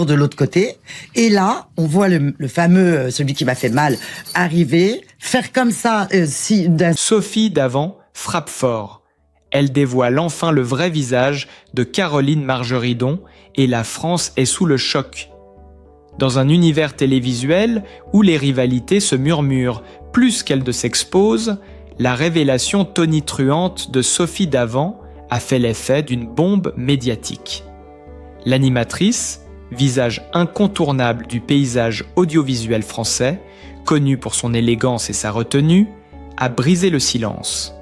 de l'autre côté. Et là, on voit le fameux, celui qui m'a fait mal, arriver, faire comme ça. Sophie Davant frappe fort. Elle dévoile enfin le vrai visage de Caroline Margeridon et la France est sous le choc. Dans un univers télévisuel où les rivalités se murmurent plus qu'elles ne s'exposent, la révélation tonitruante de Sophie Davant a fait l'effet d'une bombe médiatique. L'animatrice, visage incontournable du paysage audiovisuel français, connue pour son élégance et sa retenue, a brisé le silence.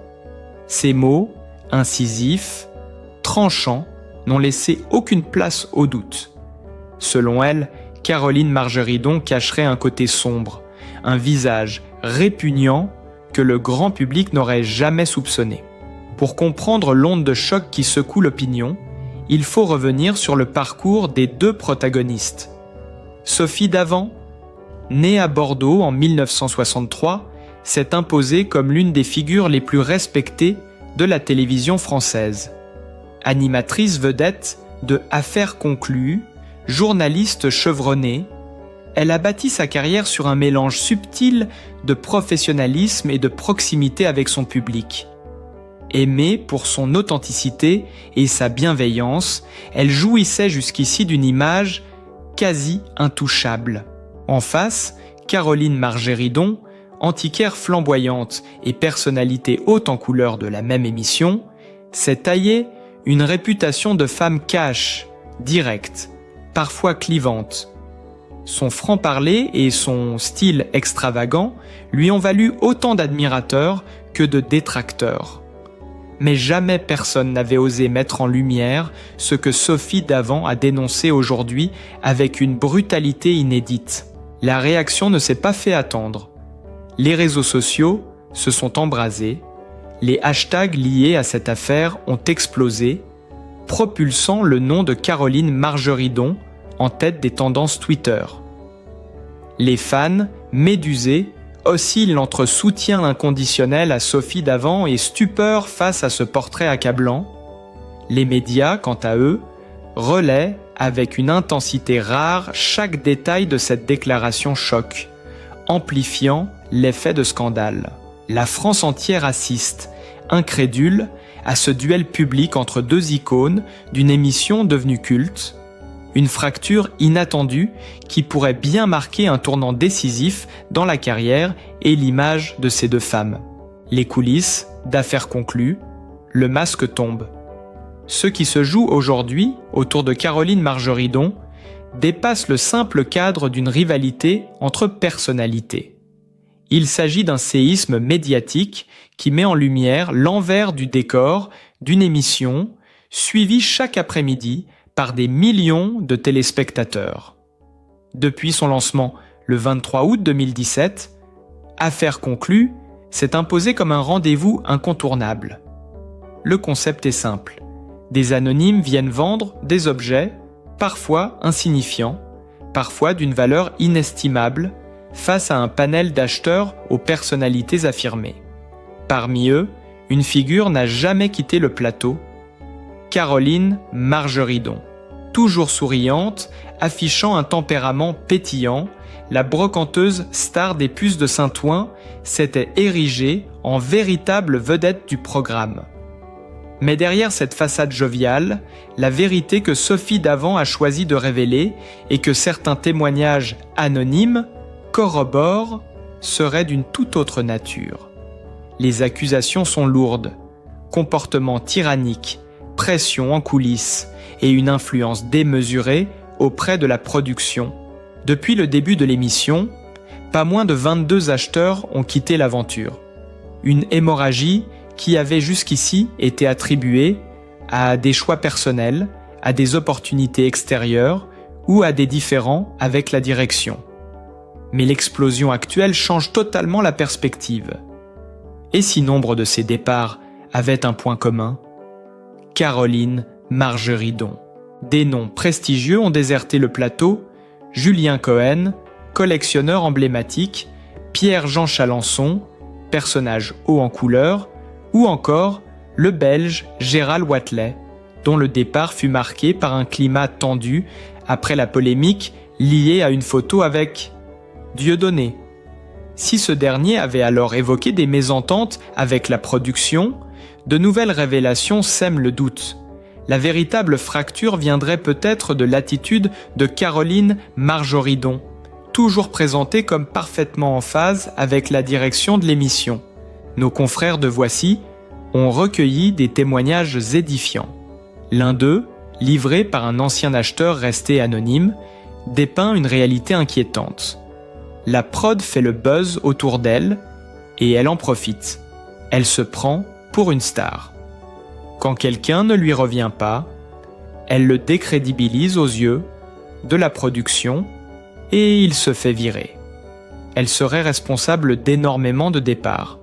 Ses mots, incisifs, tranchants, n'ont laissé aucune place au doute. Selon elle, Caroline Margeridon cacherait un côté sombre, un visage répugnant que le grand public n'aurait jamais soupçonné. Pour comprendre l'onde de choc qui secoue l'opinion, il faut revenir sur le parcours des deux protagonistes. Sophie Davant, née à Bordeaux en 1963, s'est imposée comme l'une des figures les plus respectées de la télévision française. Animatrice vedette de Affaires conclues, journaliste chevronnée, elle a bâti sa carrière sur un mélange subtil de professionnalisme et de proximité avec son public. Aimée pour son authenticité et sa bienveillance, elle jouissait jusqu'ici d'une image quasi intouchable. En face, Caroline Margeridon, antiquaire flamboyante et personnalité haute en couleur de la même émission, s'est taillée une réputation de femme cash, directe, parfois clivante. Son franc-parler et son style extravagant lui ont valu autant d'admirateurs que de détracteurs. Mais jamais personne n'avait osé mettre en lumière ce que Sophie Davant a dénoncé aujourd'hui avec une brutalité inédite. La réaction ne s'est pas fait attendre. Les réseaux sociaux se sont embrasés, les hashtags liés à cette affaire ont explosé, propulsant le nom de Caroline Margeridon en tête des tendances Twitter. Les fans, médusés, oscille entre soutien inconditionnel à Sophie Davant et stupeur face à ce portrait accablant. Les médias, quant à eux, relaient avec une intensité rare chaque détail de cette déclaration choc, amplifiant l'effet de scandale. La France entière assiste, incrédule, à ce duel public entre deux icônes d'une émission devenue culte, une fracture inattendue qui pourrait bien marquer un tournant décisif dans la carrière et l'image de ces deux femmes. Les coulisses, d'Affaires conclues, le masque tombe. Ce qui se joue aujourd'hui autour de Caroline Margeridon dépasse le simple cadre d'une rivalité entre personnalités. Il s'agit d'un séisme médiatique qui met en lumière l'envers du décor d'une émission suivie chaque après-midi par des millions de téléspectateurs. Depuis son lancement le 23 août 2017, Affaires conclues s'est imposé comme un rendez-vous incontournable. Le concept est simple. Des anonymes viennent vendre des objets, parfois insignifiants, parfois d'une valeur inestimable, face à un panel d'acheteurs aux personnalités affirmées. Parmi eux, une figure n'a jamais quitté le plateau, Caroline Margeridon. Toujours souriante, affichant un tempérament pétillant, la brocanteuse star des puces de Saint-Ouen s'était érigée en véritable vedette du programme. Mais derrière cette façade joviale, la vérité que Sophie Davant a choisi de révéler et que certains témoignages anonymes corroborent serait d'une toute autre nature. Les accusations sont lourdes, comportement tyrannique, pression en coulisses et une influence démesurée auprès de la production. Depuis le début de l'émission, pas moins de 22 acheteurs ont quitté l'aventure. Une hémorragie qui avait jusqu'ici été attribuée à des choix personnels, à des opportunités extérieures ou à des différends avec la direction. Mais l'explosion actuelle change totalement la perspective. Et si nombre de ces départs avaient un point commun ? Caroline Margeridon. Des noms prestigieux ont déserté le plateau, Julien Cohen, collectionneur emblématique, Pierre-Jean Chalençon, personnage haut en couleur, ou encore le Belge Gérald Wathelet, dont le départ fut marqué par un climat tendu après la polémique liée à une photo avec Dieudonné. Si ce dernier avait alors évoqué des mésententes avec la production, de nouvelles révélations sèment le doute. La véritable fracture viendrait peut-être de l'attitude de Caroline Marjoridon, toujours présentée comme parfaitement en phase avec la direction de l'émission. Nos confrères de Voici ont recueilli des témoignages édifiants. L'un d'eux, livré par un ancien acheteur resté anonyme, dépeint une réalité inquiétante. La prod fait le buzz autour d'elle et elle en profite. Elle se prend pour une star. Quand quelqu'un ne lui revient pas, elle le décrédibilise aux yeux de la production et il se fait virer. Elle serait responsable d'énormément de départs.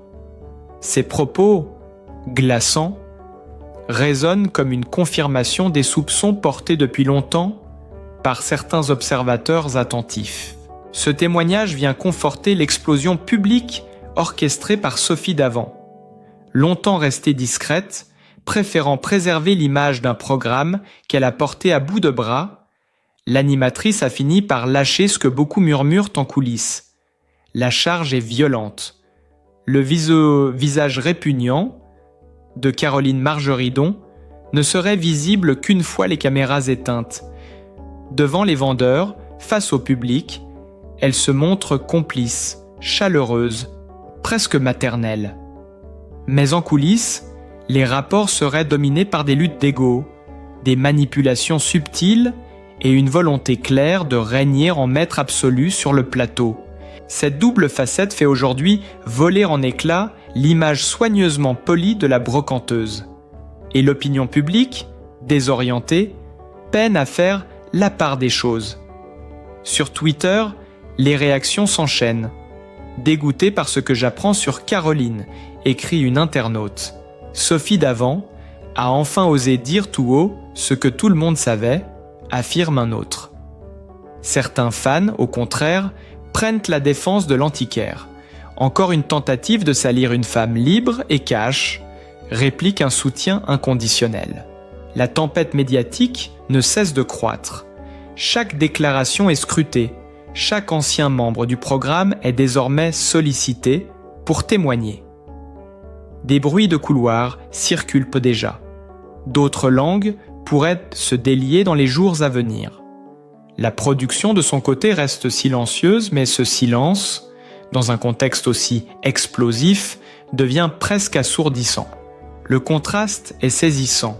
Ses propos, glaçants, résonnent comme une confirmation des soupçons portés depuis longtemps par certains observateurs attentifs. Ce témoignage vient conforter l'explosion publique orchestrée par Sophie Davant. Longtemps restée discrète, préférant préserver l'image d'un programme qu'elle a porté à bout de bras, l'animatrice a fini par lâcher ce que beaucoup murmurent en coulisses. La charge est violente. Le visage répugnant de Caroline Marjoridon ne serait visible qu'une fois les caméras éteintes. Devant les vendeurs, face au public, elle se montre complice, chaleureuse, presque maternelle. Mais en coulisses, les rapports seraient dominés par des luttes d'ego, des manipulations subtiles et une volonté claire de régner en maître absolu sur le plateau. Cette double facette fait aujourd'hui voler en éclats l'image soigneusement polie de la brocanteuse. Et l'opinion publique, désorientée, peine à faire la part des choses. Sur Twitter, les réactions s'enchaînent. Dégoûtée par ce que j'apprends sur Caroline, écrit une internaute. Sophie Davant a enfin osé dire tout haut ce que tout le monde savait, affirme un autre. Certains fans, au contraire, prennent la défense de l'antiquaire. Encore une tentative de salir une femme libre et cash, réplique un soutien inconditionnel. La tempête médiatique ne cesse de croître. Chaque déclaration est scrutée. Chaque ancien membre du programme est désormais sollicité pour témoigner. Des bruits de couloir circulent déjà. D'autres langues pourraient se délier dans les jours à venir. La production de son côté reste silencieuse, mais ce silence, dans un contexte aussi explosif, devient presque assourdissant. Le contraste est saisissant.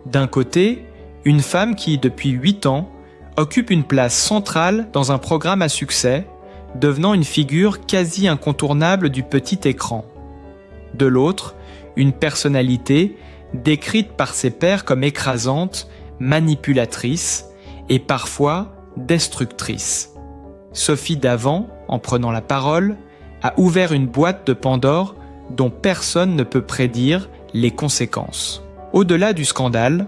D'un côté, une femme qui, depuis 8 ans, occupe une place centrale dans un programme à succès, devenant une figure quasi incontournable du petit écran. De l'autre, une personnalité décrite par ses pairs comme écrasante, manipulatrice et parfois destructrice. Sophie Davant, en prenant la parole, a ouvert une boîte de Pandore dont personne ne peut prédire les conséquences. Au-delà du scandale,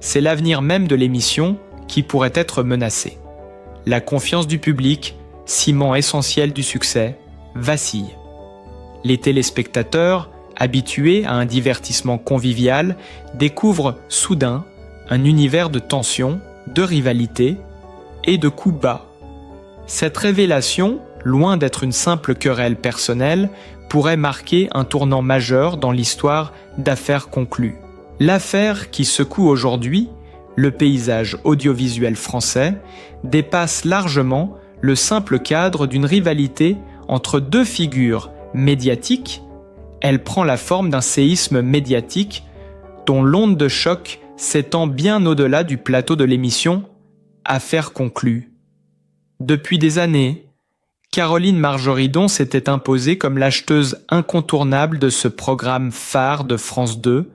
c'est l'avenir même de l'émission qui pourrait être menacé. La confiance du public, ciment essentiel du succès, vacille. Les téléspectateurs, habitués à un divertissement convivial, découvrent soudain un univers de tension, de rivalité et de coups bas. Cette révélation, loin d'être une simple querelle personnelle, pourrait marquer un tournant majeur dans l'histoire d'Affaires conclues. L'affaire qui secoue aujourd'hui le paysage audiovisuel français dépasse largement le simple cadre d'une rivalité entre deux figures médiatiques. Elle prend la forme d'un séisme médiatique dont l'onde de choc s'étend bien au-delà du plateau de l'émission Affaires conclues. Depuis des années, Caroline Marjoridon s'était imposée comme l'acheteuse incontournable de ce programme phare de France 2,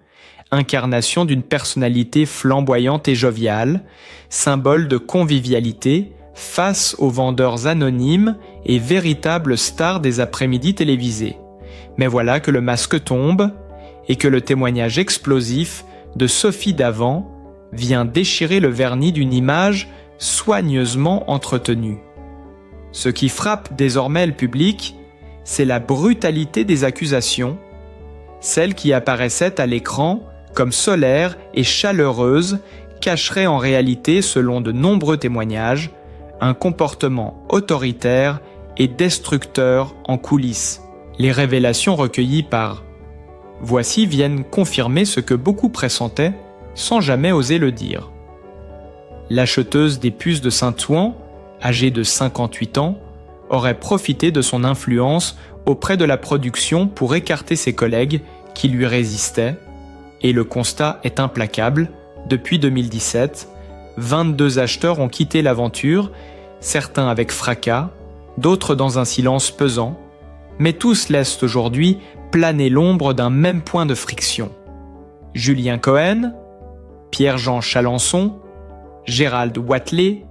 incarnation d'une personnalité flamboyante et joviale, symbole de convivialité face aux vendeurs anonymes et véritables stars des après-midi télévisés. Mais voilà que le masque tombe et que le témoignage explosif de Sophie Davant vient déchirer le vernis d'une image soigneusement entretenue. Ce qui frappe désormais le public, c'est la brutalité des accusations, celles qui apparaissaient à l'écran comme solaires et chaleureuses, cacherait en réalité, selon de nombreux témoignages, un comportement autoritaire et destructeur en coulisses. Les révélations recueillies par Voici viennent confirmer ce que beaucoup pressentaient sans jamais oser le dire. L'acheteuse des puces de Saint-Ouen, âgée de 58 ans, aurait profité de son influence auprès de la production pour écarter ses collègues qui lui résistaient, et le constat est implacable. Depuis 2017, 22 acheteurs ont quitté l'aventure, certains avec fracas, d'autres dans un silence pesant, mais tous laissent aujourd'hui planer l'ombre d'un même point de friction. Julien Cohen, Pierre-Jean Chalençon, Gérald Wathelet,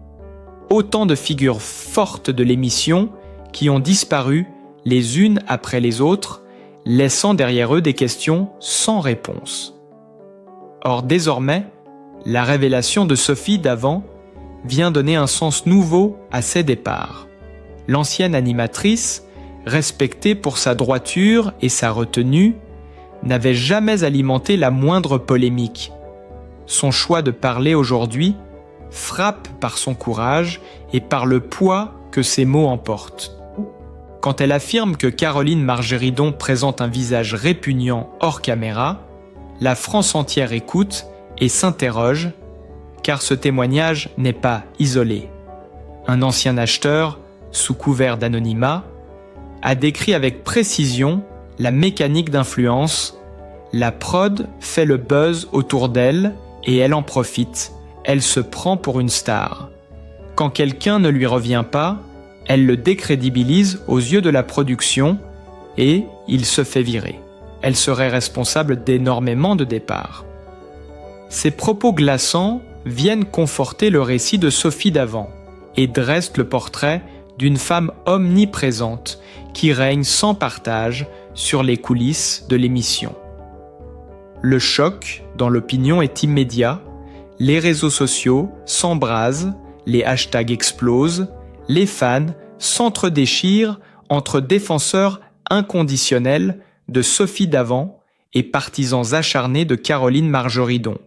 autant de figures fortes de l'émission qui ont disparu les unes après les autres, laissant derrière eux des questions sans réponse. Or désormais, la révélation de Sophie Davant vient donner un sens nouveau à ses départs. L'ancienne animatrice, respectée pour sa droiture et sa retenue, n'avait jamais alimenté la moindre polémique. Son choix de parler aujourd'hui frappe par son courage et par le poids que ses mots emportent. Quand elle affirme que Caroline Margeridon présente un visage répugnant hors caméra, la France entière écoute et s'interroge, car ce témoignage n'est pas isolé. Un ancien acheteur, sous couvert d'anonymat, a décrit avec précision la mécanique d'influence. La prod fait le buzz autour d'elle et elle en profite. Elle se prend pour une star. Quand quelqu'un ne lui revient pas, elle le décrédibilise aux yeux de la production et il se fait virer. Elle serait responsable d'énormément de départs. Ces propos glaçants viennent conforter le récit de Sophie Davant et dressent le portrait d'une femme omniprésente qui règne sans partage sur les coulisses de l'émission. Le choc dans l'opinion est immédiat, les réseaux sociaux s'embrasent, les hashtags explosent, les fans s'entre-déchirent entre défenseurs inconditionnels de Sophie Davant et partisans acharnés de Caroline Margeridon.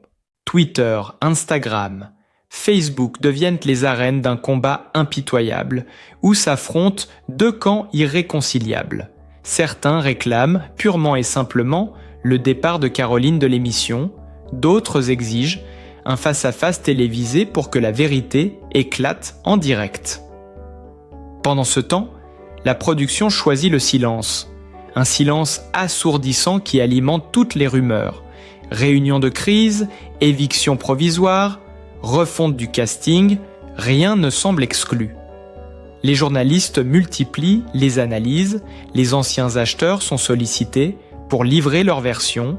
Twitter, Instagram, Facebook deviennent les arènes d'un combat impitoyable où s'affrontent deux camps irréconciliables. Certains réclament purement et simplement le départ de Caroline de l'émission, d'autres exigent un face-à-face télévisé pour que la vérité éclate en direct. Pendant ce temps, la production choisit le silence, un silence assourdissant qui alimente toutes les rumeurs. Réunion de crise, éviction provisoire, refonte du casting, rien ne semble exclu. Les journalistes multiplient les analyses, les anciens acheteurs sont sollicités pour livrer leur version,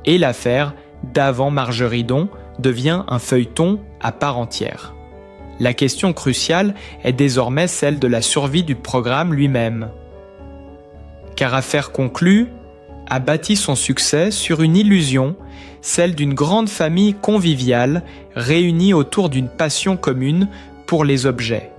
et l'affaire Davant Margeridon devient un feuilleton à part entière. La question cruciale est désormais celle de la survie du programme lui-même. Car Affaire conclue a bâti son succès sur une illusion, celle d'une grande famille conviviale réunie autour d'une passion commune pour les objets.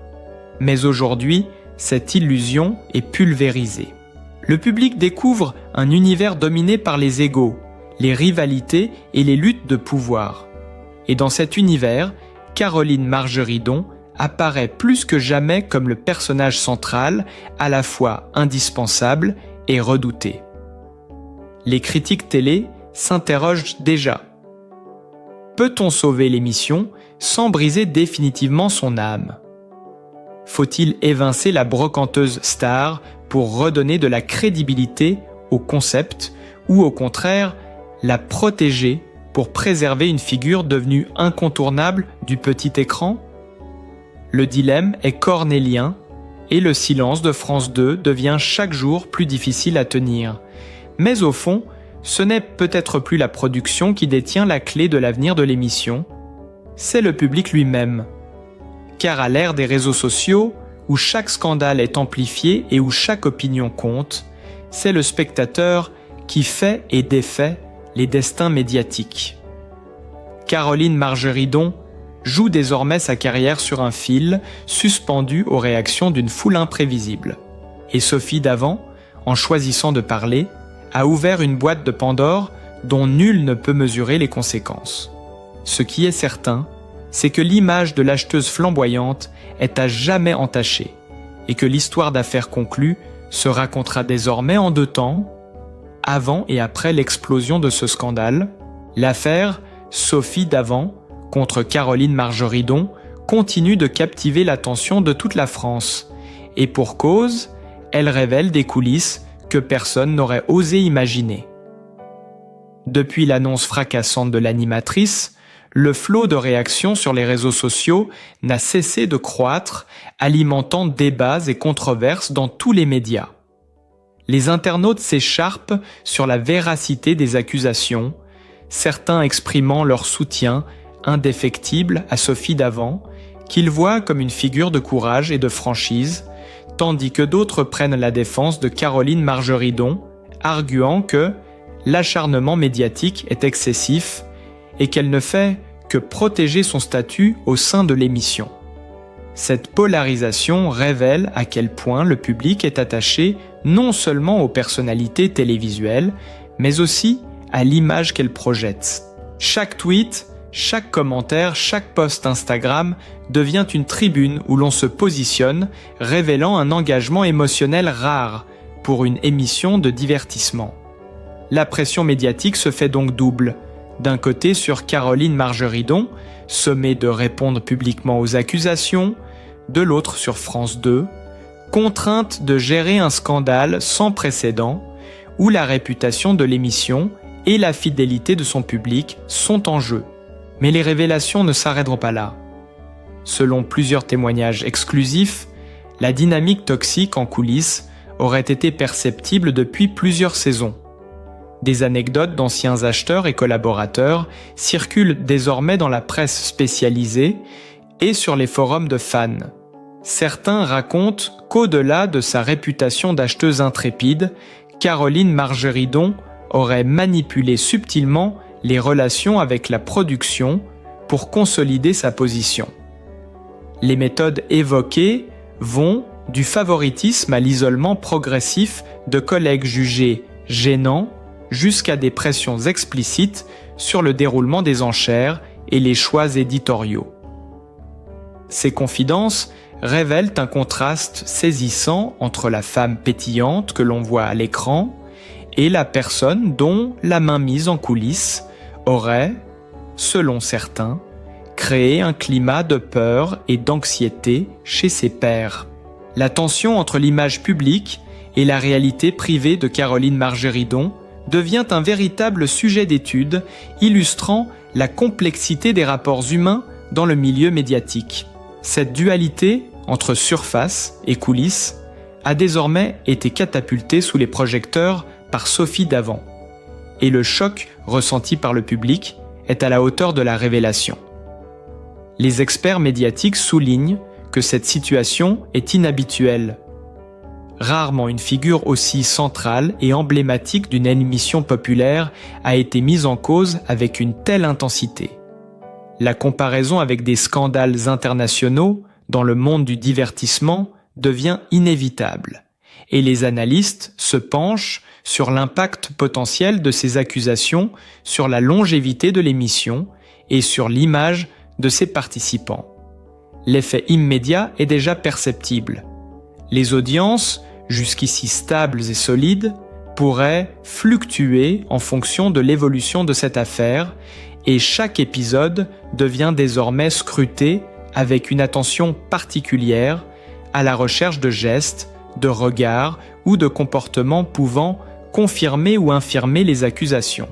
Mais aujourd'hui, cette illusion est pulvérisée. Le public découvre un univers dominé par les égos, les rivalités et les luttes de pouvoir. Et dans cet univers, Caroline Margeridon apparaît plus que jamais comme le personnage central, à la fois indispensable et redouté. Les critiques télé s'interrogent déjà. Peut-on sauver l'émission sans briser définitivement son âme ? Faut-il évincer la brocanteuse star pour redonner de la crédibilité au concept ou au contraire la protéger pour préserver une figure devenue incontournable du petit écran ? Le dilemme est cornélien et le silence de France 2 devient chaque jour plus difficile à tenir. Mais au fond, ce n'est peut-être plus la production qui détient la clé de l'avenir de l'émission, c'est le public lui-même. Car à l'ère des réseaux sociaux, où chaque scandale est amplifié et où chaque opinion compte, c'est le spectateur qui fait et défait les destins médiatiques. Caroline Margeridon joue désormais sa carrière sur un fil, suspendu aux réactions d'une foule imprévisible. Et Sophie Davant, en choisissant de parler, a ouvert une boîte de Pandore dont nul ne peut mesurer les conséquences. Ce qui est certain, c'est que l'image de l'acheteuse flamboyante est à jamais entachée et que l'histoire d'affaires conclue se racontera désormais en 2 temps, avant et après l'explosion de ce scandale. L'affaire Sophie Davant contre Caroline Margeridon continue de captiver l'attention de toute la France. Et pour cause, elle révèle des coulisses que personne n'aurait osé imaginer. Depuis l'annonce fracassante de l'animatrice, le flot de réactions sur les réseaux sociaux n'a cessé de croître, alimentant débats et controverses dans tous les médias. Les internautes s'écharpent sur la véracité des accusations, certains exprimant leur soutien indéfectible à Sophie Davant, qu'ils voient comme une figure de courage et de franchise, tandis que d'autres prennent la défense de Caroline Margeridon, arguant que l'acharnement médiatique est excessif et qu'elle ne fait que protéger son statut au sein de l'émission. Cette polarisation révèle à quel point le public est attaché non seulement aux personnalités télévisuelles, mais aussi à l'image qu'elles projettent. Chaque tweet, chaque commentaire, chaque post Instagram devient une tribune où l'on se positionne, révélant un engagement émotionnel rare pour une émission de divertissement. La pression médiatique se fait donc double. D'un côté sur Caroline Margeridon, sommée de répondre publiquement aux accusations, de l'autre sur France 2, contrainte de gérer un scandale sans précédent où la réputation de l'émission et la fidélité de son public sont en jeu. Mais les révélations ne s'arrêteront pas là. Selon plusieurs témoignages exclusifs, la dynamique toxique en coulisses aurait été perceptible depuis plusieurs saisons. Des anecdotes d'anciens acheteurs et collaborateurs circulent désormais dans la presse spécialisée et sur les forums de fans. Certains racontent qu'au-delà de sa réputation d'acheteuse intrépide, Caroline Margeridon aurait manipulé subtilement les relations avec la production pour consolider sa position. Les méthodes évoquées vont du favoritisme à l'isolement progressif de collègues jugés gênants jusqu'à des pressions explicites sur le déroulement des enchères et les choix éditoriaux. Ces confidences révèlent un contraste saisissant entre la femme pétillante que l'on voit à l'écran et la personne dont la mainmise en coulisses aurait, selon certains, créé un climat de peur et d'anxiété chez ses pairs. La tension entre l'image publique et la réalité privée de Caroline Margeridon devient un véritable sujet d'étude, illustrant la complexité des rapports humains dans le milieu médiatique. Cette dualité entre surface et coulisses a désormais été catapultée sous les projecteurs par Sophie Davant. Et le choc ressenti par le public est à la hauteur de la révélation. Les experts médiatiques soulignent que cette situation est inhabituelle. Rarement une figure aussi centrale et emblématique d'une émission populaire a été mise en cause avec une telle intensité. La comparaison avec des scandales internationaux dans le monde du divertissement devient inévitable, et les analystes se penchent sur l'impact potentiel de ces accusations sur la longévité de l'émission et sur l'image de ses participants. L'effet immédiat est déjà perceptible. Les audiences, jusqu'ici stables et solides, pourraient fluctuer en fonction de l'évolution de cette affaire, et chaque épisode devient désormais scruté avec une attention particulière à la recherche de gestes, de regards ou de comportements pouvant confirmer ou infirmer les accusations.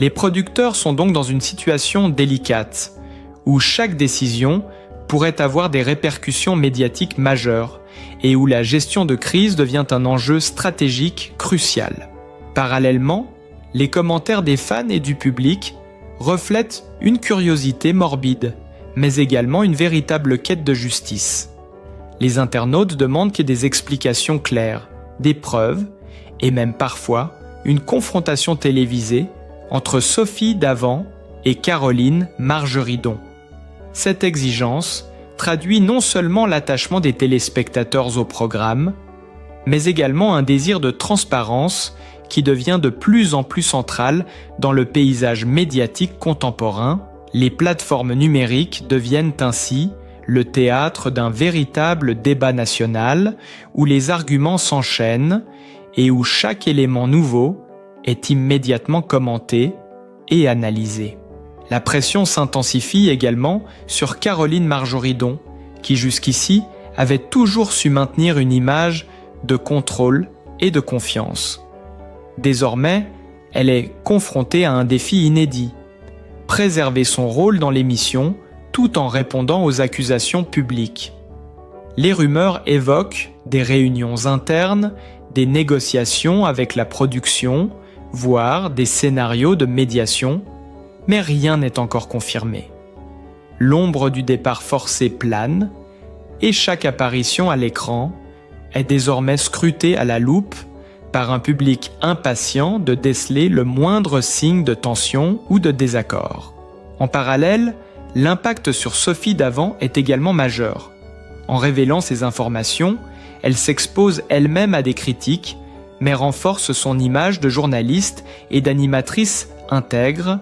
Les producteurs sont donc dans une situation délicate, où chaque décision pourrait avoir des répercussions médiatiques majeures et où la gestion de crise devient un enjeu stratégique crucial. Parallèlement, les commentaires des fans et du public reflètent une curiosité morbide, mais également une véritable quête de justice. Les internautes demandent qu'il y ait des explications claires, des preuves, et même parfois une confrontation télévisée entre Sophie Davant et Caroline Margeridon. Cette exigence traduit non seulement l'attachement des téléspectateurs au programme, mais également un désir de transparence qui devient de plus en plus central dans le paysage médiatique contemporain, Les plateformes numériques deviennent ainsi le théâtre d'un véritable débat national où les arguments s'enchaînent et où chaque élément nouveau est immédiatement commenté et analysé. La pression s'intensifie également sur Caroline Marjoridon, qui jusqu'ici avait toujours su maintenir une image de contrôle et de confiance. Désormais, elle est confrontée à un défi inédit: préserver son rôle dans l'émission tout en répondant aux accusations publiques. Les rumeurs évoquent des réunions internes, des négociations avec la production, voire des scénarios de médiation, mais rien n'est encore confirmé. L'ombre du départ forcé plane, et chaque apparition à l'écran est désormais scrutée à la loupe par un public impatient de déceler le moindre signe de tension ou de désaccord. En parallèle, l'impact sur Sophie Davant est également majeur. En révélant ces informations, elle s'expose elle-même à des critiques, mais renforce son image de journaliste et d'animatrice intègre,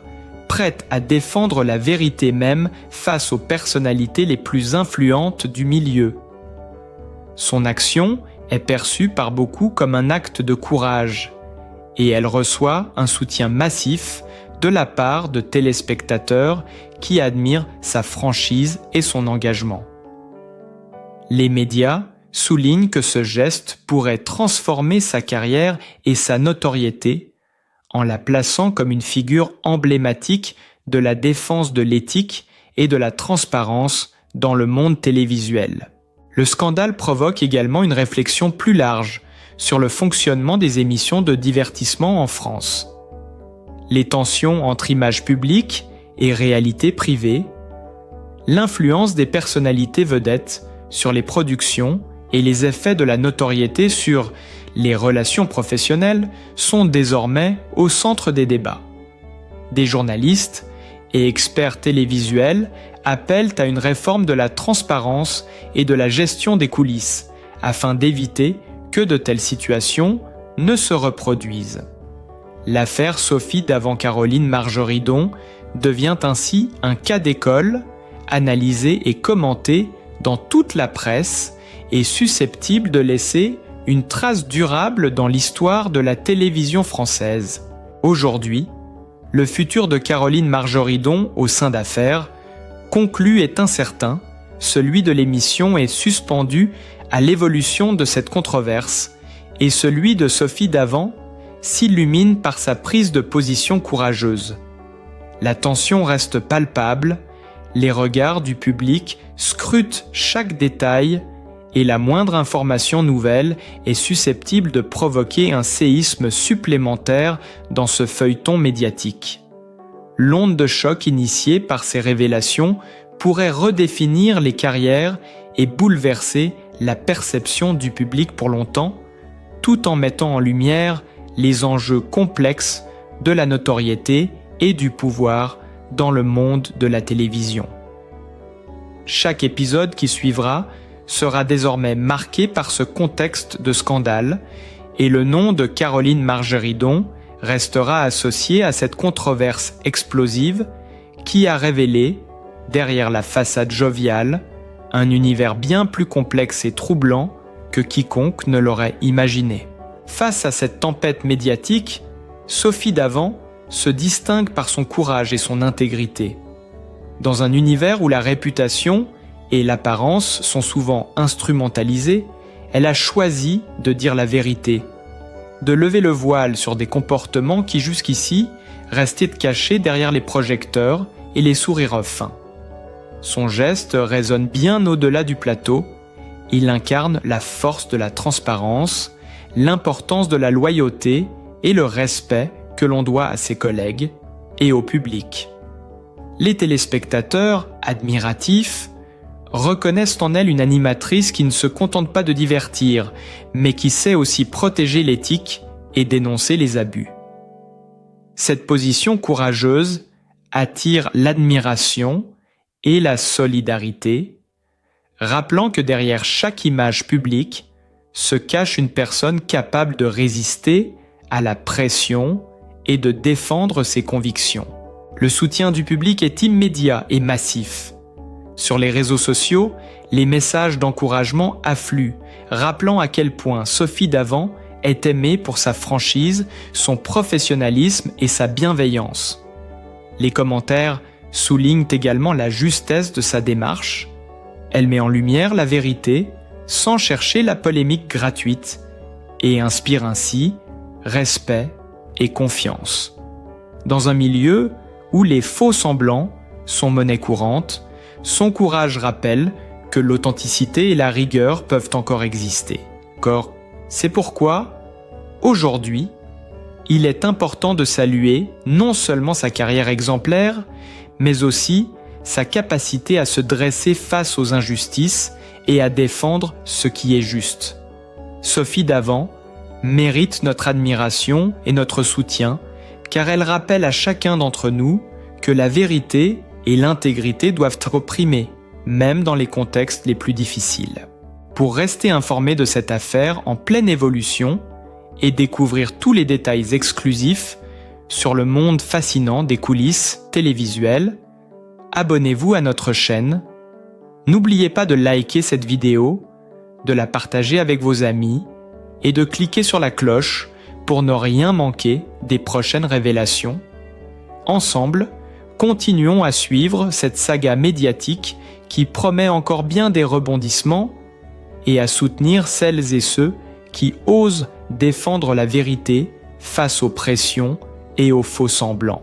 prête à défendre la vérité même face aux personnalités les plus influentes du milieu. Son action est perçue par beaucoup comme un acte de courage, et elle reçoit un soutien massif de la part de téléspectateurs qui admirent sa franchise et son engagement. Les médias soulignent que ce geste pourrait transformer sa carrière et sa notoriété en la plaçant comme une figure emblématique de la défense de l'éthique et de la transparence dans le monde télévisuel. Le scandale provoque également une réflexion plus large sur le fonctionnement des émissions de divertissement en France. Les tensions entre images publiques et réalité privée, l'influence des personnalités vedettes sur les productions et les effets de la notoriété sur les relations professionnelles sont désormais au centre des débats. Des journalistes et experts télévisuels appellent à une réforme de la transparence et de la gestion des coulisses afin d'éviter que de telles situations ne se reproduisent. L'affaire Sophie Davant-Caroline Marjoridon devient ainsi un cas d'école, analysé et commenté dans toute la presse et susceptible de laisser une trace durable dans l'histoire de la télévision française. Aujourd'hui, le futur de Caroline Marjoridon au sein d'Affaires conclu est incertain, celui de l'émission est suspendu à l'évolution de cette controverse et celui de Sophie Davant s'illumine par sa prise de position courageuse. La tension reste palpable, les regards du public scrutent chaque détail et la moindre information nouvelle est susceptible de provoquer un séisme supplémentaire dans ce feuilleton médiatique. L'onde de choc initiée par ces révélations pourrait redéfinir les carrières et bouleverser la perception du public pour longtemps, tout en mettant en lumière les enjeux complexes de la notoriété et du pouvoir dans le monde de la télévision. Chaque épisode qui suivra sera désormais marqué par ce contexte de scandale et le nom de Caroline Marjoridon restera associé à cette controverse explosive qui a révélé, derrière la façade joviale, un univers bien plus complexe et troublant que quiconque ne l'aurait imaginé. Face à cette tempête médiatique, Sophie Davant se distingue par son courage et son intégrité. Dans un univers où la réputation et l'apparence sont souvent instrumentalisées, elle a choisi de dire la vérité, de lever le voile sur des comportements qui jusqu'ici restaient cachés derrière les projecteurs et les sourires fins. Son geste résonne bien au-delà du plateau, il incarne la force de la transparence, l'importance de la loyauté et le respect que l'on doit à ses collègues et au public. Les téléspectateurs, admiratifs, reconnaissent en elle une animatrice qui ne se contente pas de divertir, mais qui sait aussi protéger l'éthique et dénoncer les abus. Cette position courageuse attire l'admiration et la solidarité, rappelant que derrière chaque image publique se cache une personne capable de résister à la pression et de défendre ses convictions. Le soutien du public est immédiat et massif. Sur les réseaux sociaux, les messages d'encouragement affluent, rappelant à quel point Sophie Davant est aimée pour sa franchise, son professionnalisme et sa bienveillance. Les commentaires soulignent également la justesse de sa démarche. Elle met en lumière la vérité sans chercher la polémique gratuite et inspire ainsi respect et confiance. Dans un milieu où les faux semblants sont monnaie courante, son courage rappelle que l'authenticité et la rigueur peuvent encore exister. C'est pourquoi, aujourd'hui, il est important de saluer non seulement sa carrière exemplaire, mais aussi sa capacité à se dresser face aux injustices et à défendre ce qui est juste. Sophie Davant mérite notre admiration et notre soutien, car elle rappelle à chacun d'entre nous que la vérité et l'intégrité doivent être primées, même dans les contextes les plus difficiles. Pour rester informé de cette affaire en pleine évolution et découvrir tous les détails exclusifs sur le monde fascinant des coulisses télévisuelles, abonnez-vous à notre chaîne. N'oubliez pas de liker cette vidéo, de la partager avec vos amis et de cliquer sur la cloche pour ne rien manquer des prochaines révélations. Ensemble, continuons à suivre cette saga médiatique qui promet encore bien des rebondissements et à soutenir celles et ceux qui osent défendre la vérité face aux pressions et aux faux semblants.